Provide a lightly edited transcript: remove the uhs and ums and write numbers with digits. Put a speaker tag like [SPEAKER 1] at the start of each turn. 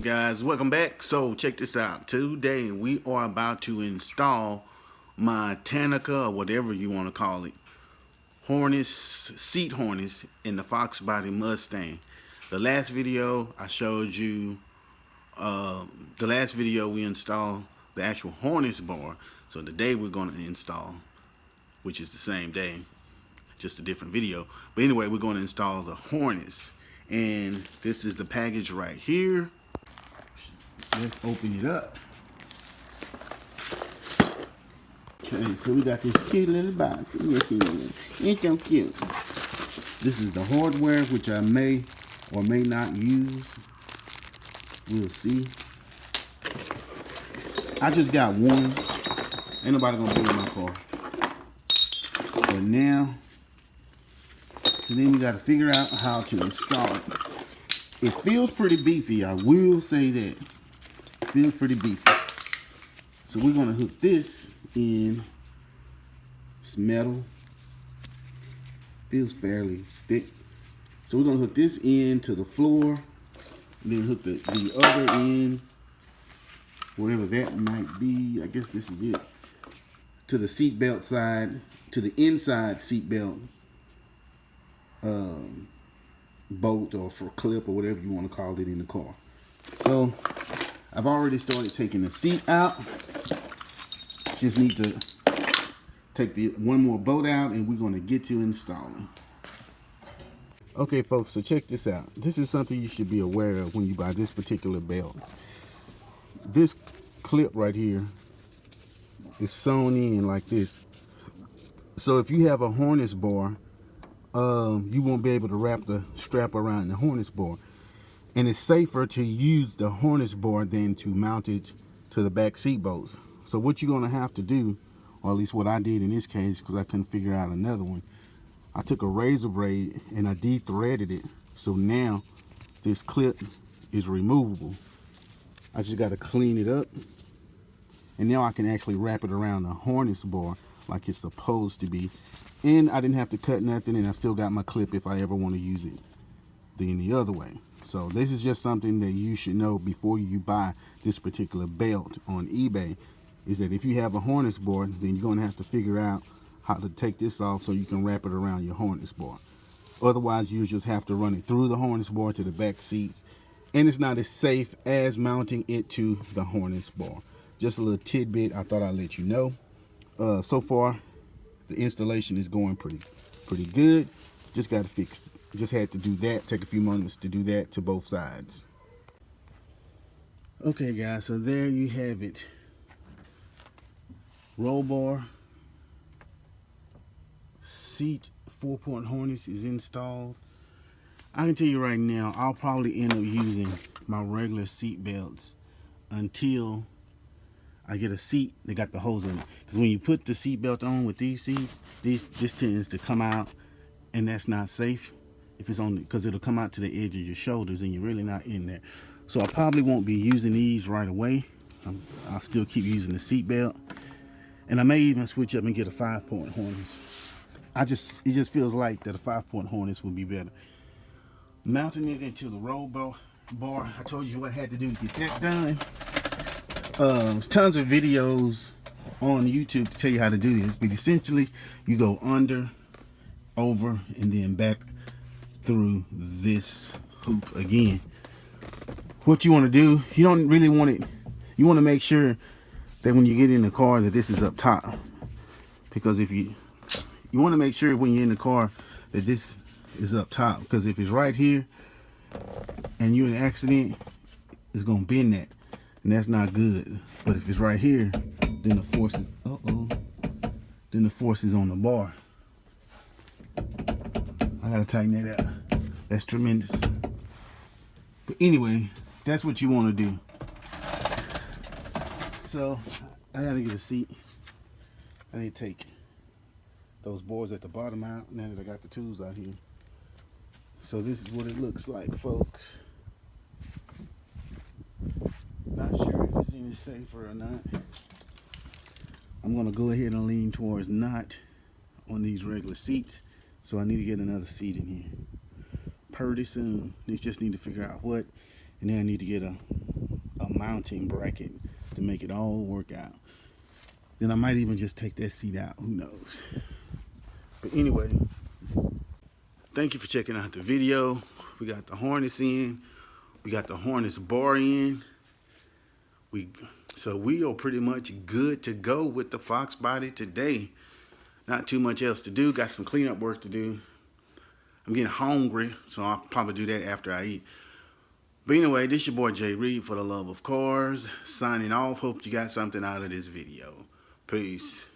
[SPEAKER 1] guys, welcome back. So check this out. Today we are about to install my Tanaka, or whatever you want to call it, seat harness in the Fox Body Mustang. The last video I showed you, we installed the actual harness bar. So today we're going to install, which is the same day, just a different video. But anyway, we're going to install the harness. And this is the package right here. Let's open it up. Okay, so we got this cute little box. It's so cute. This is the hardware, which I may or may not use. We'll see. I just got one. Ain't nobody gonna be in my car. So now, then we gotta figure out how to install it. It feels pretty beefy, I will say that. It feels pretty beefy. So we're gonna hook this in. It's metal. Feels fairly thick. So we're gonna hook this in to the floor, and then hook the other end, wherever that might be. I guess this is it. To the seat belt side, to the inside seat belt bolt or for clip or whatever you want to call it in the car. So I've already started taking the seat out. Just need to take the one more bolt out and we're going to get to installing. Okay folks, so check this out. This is something you should be aware of when you buy this particular belt. This clip right here is sewn in like this. So if you have a harness bar, you won't be able to wrap the strap around the harness bar. And it's safer to use the harness bar than to mount it to the back seat bolts. So what you're gonna have to do, or at least what I did in this case, because I couldn't figure out another one, I took a razor blade and I de-threaded it. So now this clip is removable. I just gotta clean it up. And now I can actually wrap it around the harness bar like it's supposed to be. And I didn't have to cut nothing, and I still got my clip if I ever want to use it the other way. So this is just something that you should know before you buy this particular belt on eBay, is that if you have a harness bar, then you're going to have to figure out how to take this off so you can wrap it around your harness bar. Otherwise, you just have to run it through the harness bar to the back seats, and it's not as safe as mounting it to the harness bar. Just a little tidbit I thought I'd let you know. So far, the installation is going pretty good. Just got to fix, just had to do that, take a few moments to do that to both sides. Okay guys, so there you have it. Roll bar, seat 4-point harness is installed. I can tell you right now, I'll probably end up using my regular seat belts until I get a seat that got the holes in it. Because when you put the seat belt on with these seats, this tends to come out, and that's not safe. If it's on, because it'll come out to the edge of your shoulders, and you're really not in there. So I probably won't be using these right away. I'll still keep using the seat belt, and I may even switch up and get a 5-point harness. It just feels like that a 5-point harness would be better. Mounting it into the roll bar. I told you what I had to do to get that done. There's tons of videos on YouTube to tell you how to do this, but essentially you go under, over, and then back through this hoop again. What you want to do, you don't really want it, you want to make sure that when you get in the car that this is up top, because if you want to make sure when you're in the car that this is up top, because if it's right here and you're in an accident, it's gonna bend that. And that's not good. But if it's right here, then the force is, then the force is on the bar. I gotta tighten that up. That's tremendous. But anyway, that's what you want to do. So I gotta get a seat. I need to take those boards at the bottom out now that I got the tools out here. So this is what it looks like, folks. Not sure if it's any safer or not. I'm gonna go ahead and lean towards not on these regular seats, so I need to get another seat in here pretty soon. They just need to figure out what, and then I need to get a a mounting bracket to make it all work out. Then I might even just take that seat out. Who knows? But anyway, thank you for checking out the video. We got the harness in. We got the harness bar in. So we are pretty much good to go with the Fox body today. Not too much else to do. Got some cleanup work to do. I'm getting hungry, so I'll probably do that after I eat. But anyway, this is your boy Jay Reed for the love of cars. Signing off. Hope you got something out of this video. Peace.